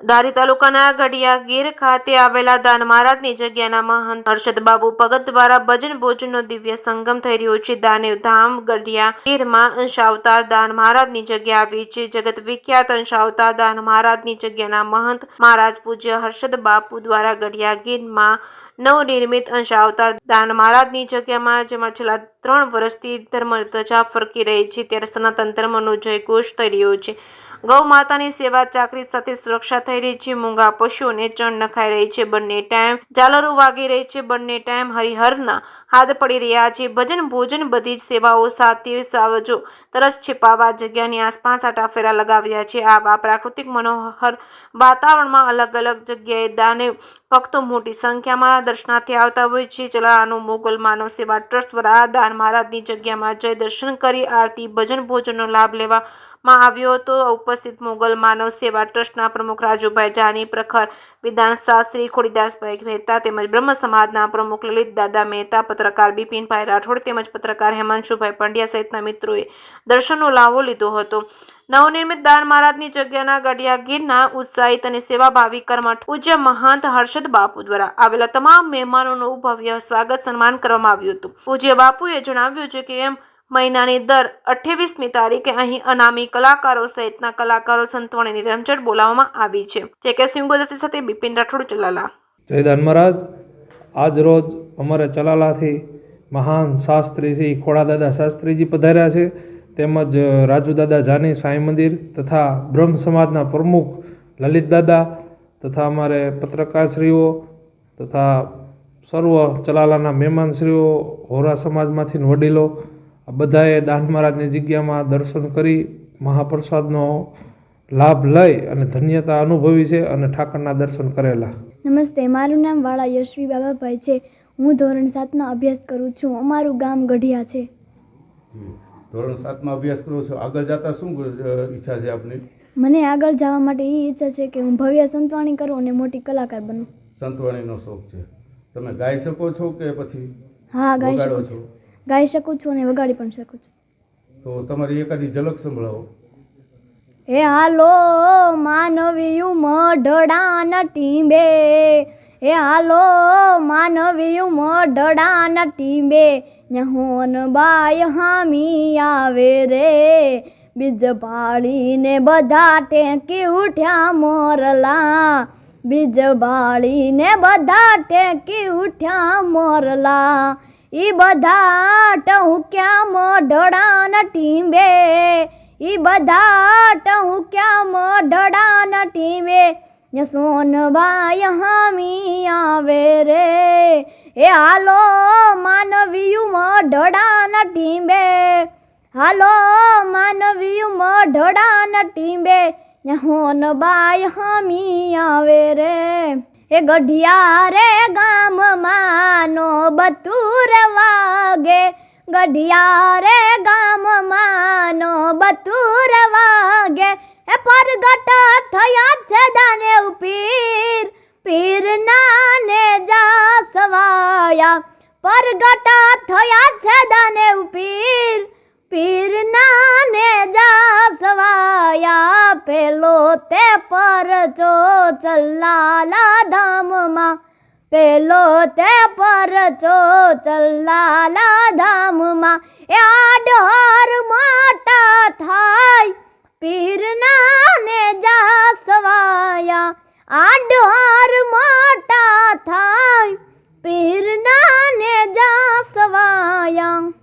ધારી તાલુકાના ગઢિયા ગીર ખાતે આવેલા દાન મહારાજની જગ્યાના મહંત હર્ષદ બાબુ ભગત દ્વારા ભજન ભોજનનો દિવ્ય સંગમ થઈ રહ્યો છે। દાનેવ ધામ ગઢિયા ગીરમાં અંશાવતાર દાન મહારાજની જગ્યા આવી છે। જગત વિખ્યાત અંશાવતાર દાન મહારાજની જગ્યાના મહંત મહારાજ પૂજ્ય હર્ષદ બાપુ દ્વારા ગઢિયા ગીરમાં નવનિર્મિત અંશાવતાર દાન મહારાજની જગ્યામાં જેમાં છેલ્લા 3 વર્ષથી ધર્મ ધજા ફરકી રહી છે, ત્યારે સનાતન ધર્મનો જયઘોષ થઈ રહ્યો છે। ગૌ માતાની સેવા ચાકરી સાથે સુરક્ષા થઈ રહી છે। મૂંગા પશુઓને ચણ નખાઈ રહી છે। બંને ટાઈમ ઝાલરો વાગી રહી છે। બંને ટાઈમ હરિહરના હાથ પડી રહ્યા છે। ભજન ભોજન બધી જ સેવાઓ સાથે સાવજો તરસ छिपावा જગ્યાની આસપાસ આટાફેરા લગાવ્યા છે। આ પ્રાકૃતિક મનોહર વાતાવરણમાં અલગ અલગ જગ્યાએ દાનેવ ભક્તો મોટી સંખ્યામાં દર્શનાર્થે આવતા હોય છે। ચલાલાનું મોગલ માનવ સેવા ટ્રસ્ટ દ્વારા દાન મહારાજની જગ્યામાં જય દર્શન કરી આરતી ભજન ભોજનનો લાભ લેવામાં આવ્યો હતો। ઉપસ્થિત મોગલ માનવ સેવા ટ્રસ્ટના પ્રમુખ રાજુભાઈ જાની, પ્રખર વિધાન શાસ્ત્રી ખોડીદાસભાઈ મહેતા તેમજ બ્રહ્મ સમાજના પ્રમુખ લલિત દાદા મહેતા, પત્રકાર બિપિનભાઈ રાઠોડ તેમજ પત્રકાર હેમાંશુભાઈ પંડ્યા સહિતના મિત્રોએ દર્શનનો લાવો લીધો હતો। નવનિર્મિત દાન મહારાજની જગ્યાના ગઢિયા ગીરના ઉત્સાહિત અને સેવાભાવી કર્મઠ પૂજ્ય મહંત હર્ષદ બાપુ દ્વારા આવેલા તમામ મહેમાનોનું ભવ્ય સ્વાગત સન્માન કરવામાં આવ્યું હતું। પૂજ્ય બાપુએ જણાવ્યું છે કે મહિનાની દર 28મી તારીખે અહીં અનામી કલાકારો સહિતના કલાકારો સંતવાણીની રમઝટ બોલાવવામાં આવી છે। જે સિંગોદસ્તી સાથે બિપિન રાઠોડ ચલાલા। જય દાન મહારાજ। આજ રોજ અમારે ચલાલાથી મહાન શાસ્ત્રી શ્રી ખોડાદાદા શાસ્ત્રીજી પધાર્યા છે, તેમજ રાજુ દાદા જાની સાંઈ મંદિર તથા બ્રહ્મ સમાજના પ્રમુખ લલિત દાદા તથા અમારે પત્રકારશ્રીઓ તથા સર્વ ચલાલાના મહેમાનશ્રીઓ, હોરા સમાજમાંથી વડીલો આ બધાએ દાન મહારાજની જગ્યામાં દર્શન કરી મહાપ્રસાદનો લાભ લઈ અને ધન્યતા અનુભવી છે અને ઠાકરના દર્શન કરેલા। નમસ્તે, મારું નામ વાળા યશવી બાબાભાઈ છે। હું ધોરણ 7માં અભ્યાસ કરું છું। અમારું ગામ ગઢિયા છે। ધોરણ 7માં અભ્યાસ કરો છો, આગળ જતા શું ઈચ્છા છે આપની? મને આગળ જવા માટે એ ઈચ્છા છે કે હું ભવ્ય સંતવાણી કરું અને મોટી કલાકાર બનું। સંતવાણીનો શોખ છે। તમે ગાઈ શકો છો કે પછી? હા, ગાઈ શકું છું। ગાઈ શકું છું અને વગાડી પણ શકું છું। તો તમારી એકાદી ઝલક સંભળાવો। હે હાલો માનવીયું મઢડાના ટીંબે, હે હાલો માનવીયું મઢડાના ટીંબે, ન્હોન બાય હામી આવે રે, બીજ ભાળીને બધા ટેકી ઉઠ્યા મોરલા, બીજ ભાળીને બધા ટેકી ઉઠ્યા મોરલા, ઈ બધા ટહુક્યા મઢડાના ટીંબે, ઈ બધા ટહુક્યા મઢડાના ટીંબે, ને સોનબાઈ હામી આવે રે, એ હાલો માનવીયું મઢડાના ટીંબે, હાલો માનવીયું મઢડાના ટીંબે, ને સોનબાઈ હામી આવે રે, એ ગઢિયા રે ગામમાં નો બતુર વાગે, ગઢિયા રે ગામમાં નો બતુર વાગે, એ પરગટ થયા છે દાનેવ પીર, પીરના ને જાસવાયા, પરગટ થયા છે દાનેવ પીર, પીરના ને જાસવાયા, પેલો તે પરચો ચલાલા ધામમાં, પેલો તે પરચો ચલાલા ધામમાં, એ આડહર મોટા થાય પીરના ને જાસવાયા, આડહર મોટા થાય